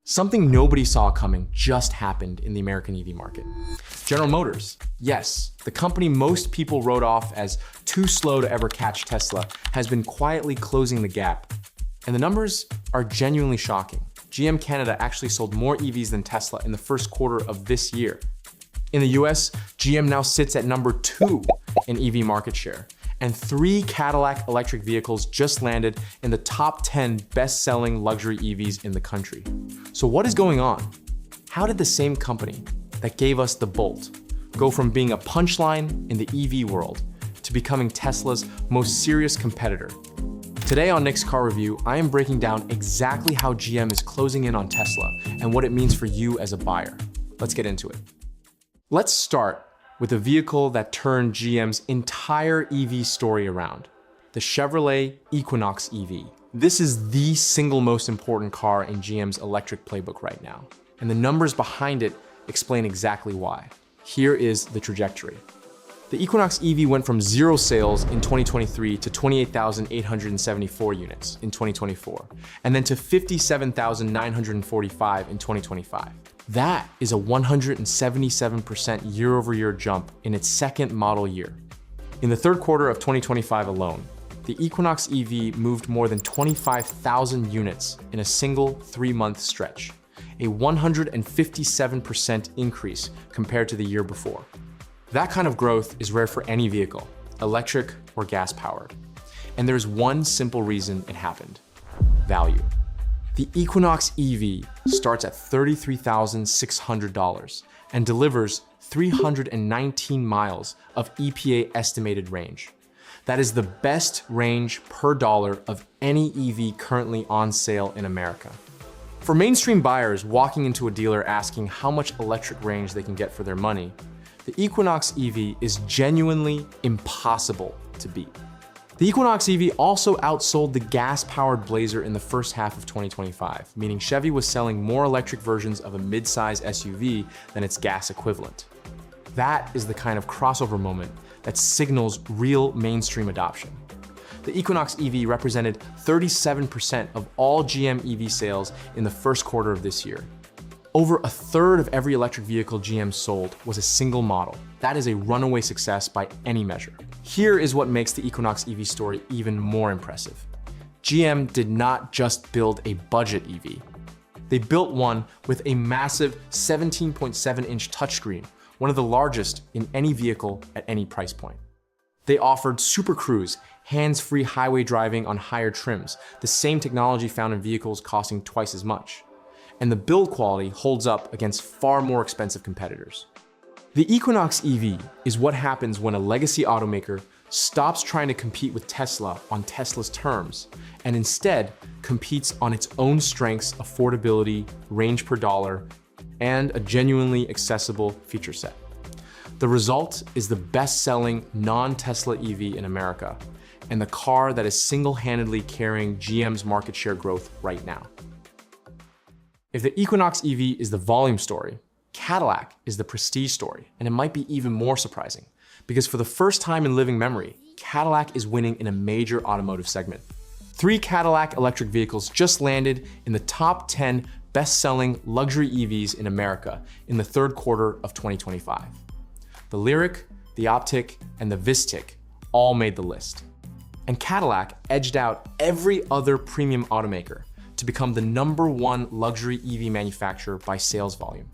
Something nobody saw coming just happened in the American EV market. General Motors, yes, the company most people wrote off as too slow to ever catch Tesla, has been quietly closing the gap. And the numbers are genuinely shocking. GM Canada actually sold more EVs than Tesla in the first quarter of this year. In the US, GM now sits at number 2 in EV market share, and 3 Cadillac electric vehicles just landed in the top 10 best-selling luxury EVs in the country. So what is going on? How did the same company that gave us the Bolt go from being a punchline in the EV world to becoming Tesla's most serious competitor? Today on Nick's Car Review, I am breaking down exactly how GM is closing in on Tesla and what it means for you as a buyer. Let's get into it. Let's start with a vehicle that turned GM's entire EV story around, the Chevrolet Equinox EV. This is the single most important car in GM's electric playbook right now, and the numbers behind it explain exactly why. Here is the trajectory. The Equinox EV went from 0 sales in 2023 to 28,874 units in 2024, and then to 57,945 in 2025. That is a 177% year-over-year jump in its second model year. In the third quarter of 2025 alone, the Equinox EV moved more than 25,000 units in a single 3-month stretch, a 157% increase compared to the year before. That kind of growth is rare for any vehicle, electric or gas-powered. And there's one simple reason it happened: value. The Equinox EV starts at $33,600 and delivers 319 miles of EPA estimated range. That is the best range per dollar of any EV currently on sale in America. For mainstream buyers walking into a dealer asking how much electric range they can get for their money, the Equinox EV is genuinely impossible to beat. The Equinox EV also outsold the gas-powered Blazer in the first half of 2025, meaning Chevy was selling more electric versions of a mid-size SUV than its gas equivalent. That is the kind of crossover moment that signals real mainstream adoption. The Equinox EV represented 37% of all GM EV sales in the first quarter of this year. Over a third of every electric vehicle GM sold was a single model. That is a runaway success by any measure. Here is what makes the Equinox EV story even more impressive. GM did not just build a budget EV. They built one with a massive 17.7-inch touchscreen, one of the largest in any vehicle at any price point. They offered Super Cruise, hands-free highway driving on higher trims, the same technology found in vehicles costing twice as much. And the build quality holds up against far more expensive competitors. The Equinox EV is what happens when a legacy automaker stops trying to compete with Tesla on Tesla's terms and instead competes on its own strengths, affordability, range per dollar, and a genuinely accessible feature set. The result is the best-selling non-Tesla EV in America and the car that is single-handedly carrying GM's market share growth right now. If the Equinox EV is the volume story, Cadillac is the prestige story, and it might be even more surprising, because for the first time in living memory, Cadillac is winning in a major automotive segment. 3 Cadillac electric vehicles just landed in the top 10 best-selling luxury EVs in America in the third quarter of 2025. The Lyriq, the Optiq, and the Vistiq all made the list. And Cadillac edged out every other premium automaker to become the #1 luxury EV manufacturer by sales volume.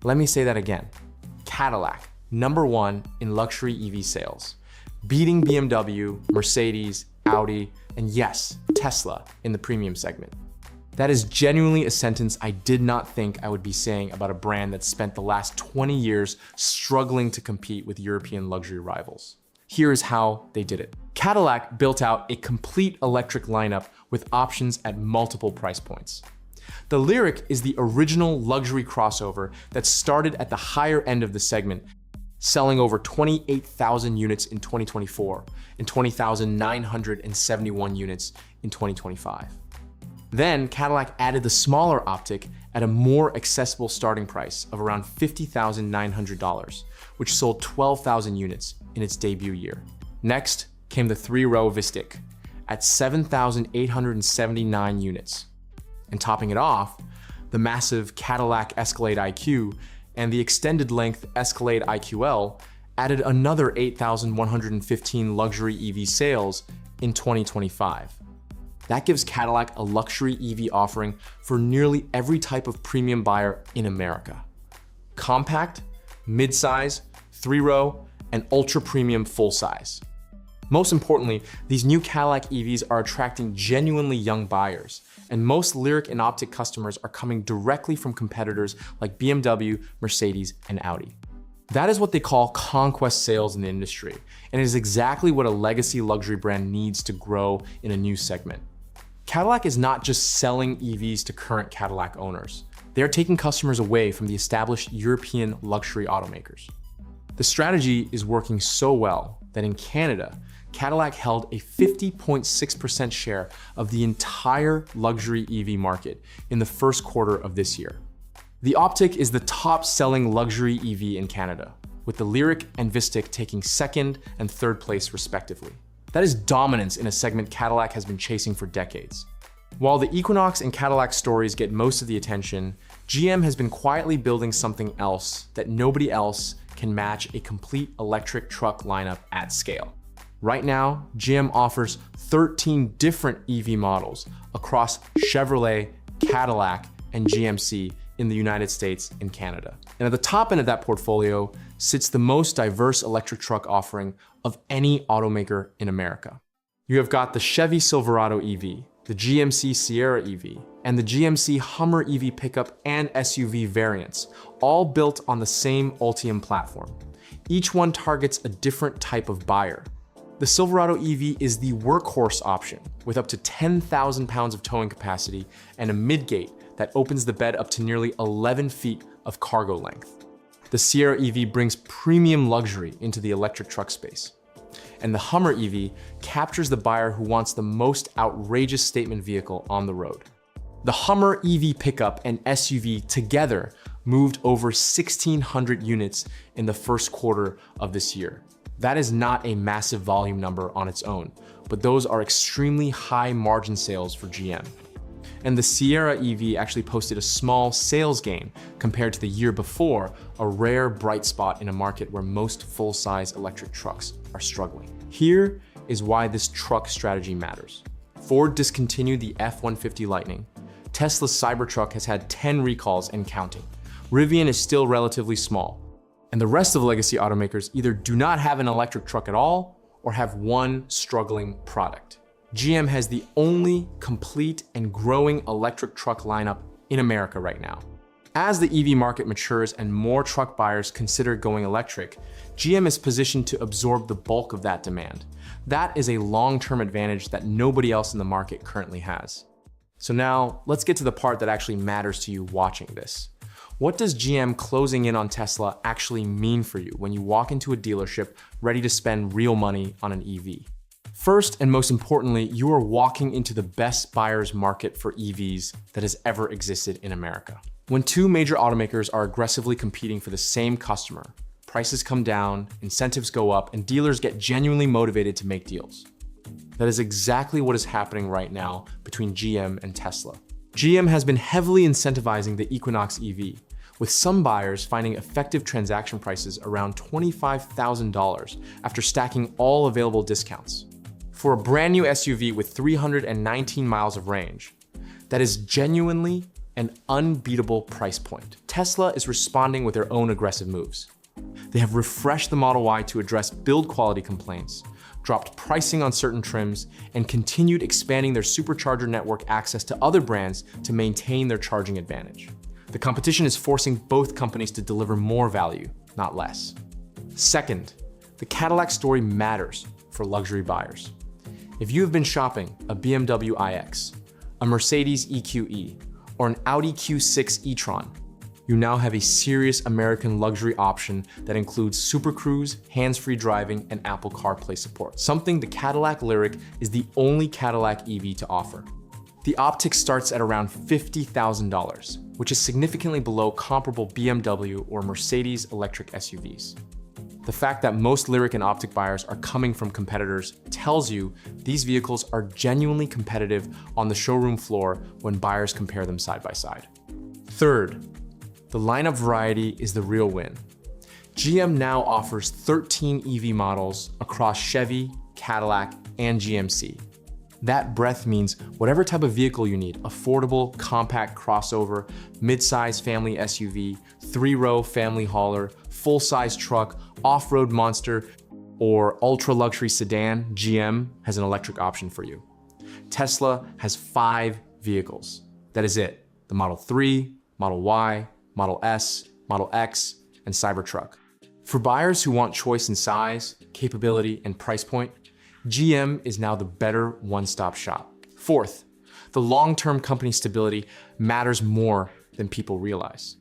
Let me say that again. Cadillac, #1 in luxury EV sales, beating BMW, Mercedes, Audi, and yes, Tesla in the premium segment. That is genuinely a sentence I did not think I would be saying about a brand that spent the last 20 years struggling to compete with European luxury rivals. Here is how they did it. Cadillac built out a complete electric lineup with options at multiple price points. The Lyriq is the original luxury crossover that started at the higher end of the segment, selling over 28,000 units in 2024 and 20,971 units in 2025. Then Cadillac added the smaller Optiq at a more accessible starting price of around $50,900, which sold 12,000 units in its debut year. Next came the 3-row Vistiq at 7,879 units. And topping it off, The massive Cadillac Escalade IQ and the extended length Escalade IQL added another 8,115 luxury EV sales in 2025. That gives Cadillac a luxury EV offering for nearly every type of premium buyer in America. Compact, midsize, 3-row, and ultra-premium full-size. Most importantly, these new Cadillac EVs are attracting genuinely young buyers, and most Lyric and Optic customers are coming directly from competitors like BMW, Mercedes, and Audi. That is what they call conquest sales in the industry, and it is exactly what a legacy luxury brand needs to grow in a new segment. Cadillac is not just selling EVs to current Cadillac owners. They are taking customers away from the established European luxury automakers. The strategy is working so well that in Canada, Cadillac held a 50.6% share of the entire luxury EV market in the first quarter of this year. The Optic is the top-selling luxury EV in Canada, with the Lyric and Vistic taking second and third place respectively. That is dominance in a segment Cadillac has been chasing for decades. While the Equinox and Cadillac stories get most of the attention, GM has been quietly building something else that nobody else can match: a complete electric truck lineup at scale. Right now, GM offers 13 different EV models across Chevrolet, Cadillac, and GMC in the United States and Canada. And at the top end of that portfolio sits the most diverse electric truck offering of any automaker in America. You have got the Chevy Silverado EV, the GMC Sierra EV, and the GMC Hummer EV pickup and SUV variants, all built on the same Ultium platform. Each one targets a different type of buyer. The Silverado EV is the workhorse option, with up to 10,000 pounds of towing capacity and a midgate that opens the bed up to nearly 11 feet of cargo length. The Sierra EV brings premium luxury into the electric truck space. And the Hummer EV captures the buyer who wants the most outrageous statement vehicle on the road. The Hummer EV pickup and SUV together moved over 1,600 units in the first quarter of this year. That is not a massive volume number on its own, but those are extremely high margin sales for GM. And the Sierra EV actually posted a small sales gain compared to the year before, a rare bright spot in a market where most full-size electric trucks are struggling. Here is why this truck strategy matters. Ford discontinued the F-150 Lightning. Tesla's Cybertruck has had 10 recalls and counting. Rivian is still relatively small. And the rest of the legacy automakers either do not have an electric truck at all or have one struggling product. GM has the only complete and growing electric truck lineup in America right now. As the EV market matures and more truck buyers consider going electric, GM is positioned to absorb the bulk of that demand. That is a long-term advantage that nobody else in the market currently has. So now let's get to the part that actually matters to you watching this. What does GM closing in on Tesla actually mean for you when you walk into a dealership ready to spend real money on an EV? First and most importantly, you are walking into the best buyer's market for EVs that has ever existed in America. When two major automakers are aggressively competing for the same customer, prices come down, incentives go up, and dealers get genuinely motivated to make deals. That is exactly what is happening right now between GM and Tesla. GM has been heavily incentivizing the Equinox EV, with some buyers finding effective transaction prices around $25,000 after stacking all available discounts. For a brand new SUV with 319 miles of range, that is genuinely an unbeatable price point. Tesla is responding with their own aggressive moves. They have refreshed the Model Y to address build quality complaints, dropped pricing on certain trims, and continued expanding their supercharger network access to other brands to maintain their charging advantage. The competition is forcing both companies to deliver more value, not less. Second, the Cadillac story matters for luxury buyers. If you have been shopping a BMW iX, a Mercedes EQE, or an Audi Q6 e-tron, you now have a serious American luxury option that includes Super Cruise, hands-free driving, and Apple CarPlay support, something the Cadillac Lyric is the only Cadillac EV to offer. The Optic starts at around $50,000, which is significantly below comparable BMW or Mercedes electric SUVs. The fact that most Lyric and Optic buyers are coming from competitors tells you these vehicles are genuinely competitive on the showroom floor when buyers compare them side by side. Third, the lineup variety is the real win. GM now offers 13 EV models across Chevy, Cadillac, and GMC. That breadth means whatever type of vehicle you need, affordable, compact crossover, mid-size family SUV, 3-row family hauler, full-size truck, off-road monster, or ultra-luxury sedan, GM has an electric option for you. Tesla has 5 vehicles. That is it. The Model 3, Model Y, Model S, Model X, and Cybertruck. For buyers who want choice in size, capability, and price point, GM is now the better one-stop shop. Fourth, the long-term company stability matters more than people realize.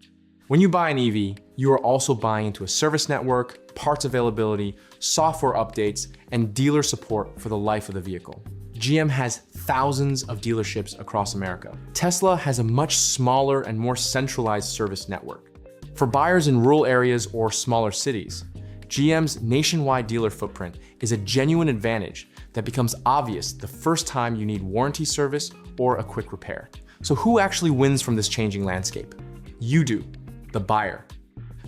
When you buy an EV, you are also buying into a service network, parts availability, software updates, and dealer support for the life of the vehicle. GM has thousands of dealerships across America. Tesla has a much smaller and more centralized service network. For buyers in rural areas or smaller cities, GM's nationwide dealer footprint is a genuine advantage that becomes obvious the first time you need warranty service or a quick repair. So who actually wins from this changing landscape? You do, the buyer.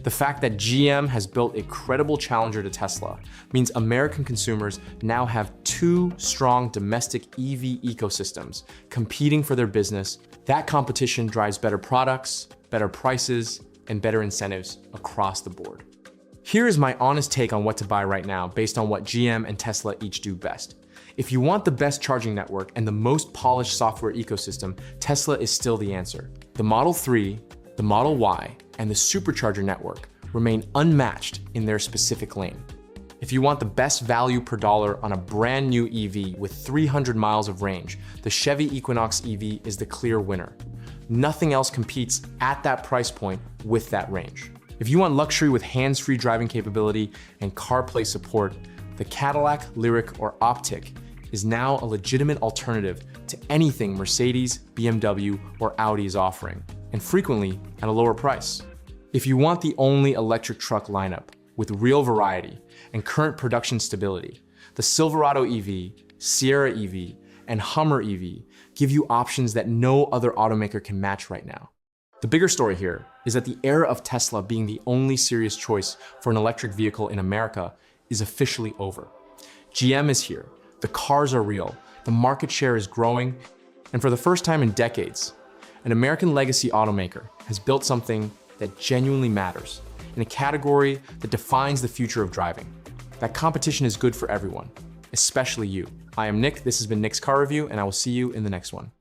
The fact that GM has built a credible challenger to Tesla means American consumers now have 2 strong domestic EV ecosystems competing for their business. That competition drives better products, better prices, and better incentives across the board. Here is my honest take on what to buy right now based on what GM and Tesla each do best. If you want the best charging network and the most polished software ecosystem, Tesla is still the answer. The Model 3, the Model Y, and the Supercharger network remain unmatched in their specific lane. If you want the best value per dollar on a brand new EV with 300 miles of range, the Chevy Equinox EV is the clear winner. Nothing else competes at that price point with that range. If you want luxury with hands-free driving capability and CarPlay support, the Cadillac, Lyriq, or Optiq is now a legitimate alternative to anything Mercedes, BMW, or Audi is offering, and frequently at a lower price. If you want the only electric truck lineup with real variety and current production stability, the Silverado EV, Sierra EV, and Hummer EV give you options that no other automaker can match right now. The bigger story here is that the era of Tesla being the only serious choice for an electric vehicle in America is officially over. GM is here, the cars are real, the market share is growing, and for the first time in decades, an American legacy automaker has built something that genuinely matters in a category that defines the future of driving. That competition is good for everyone, especially you. I am Nick, this has been Nick's Car Review, and I will see you in the next one.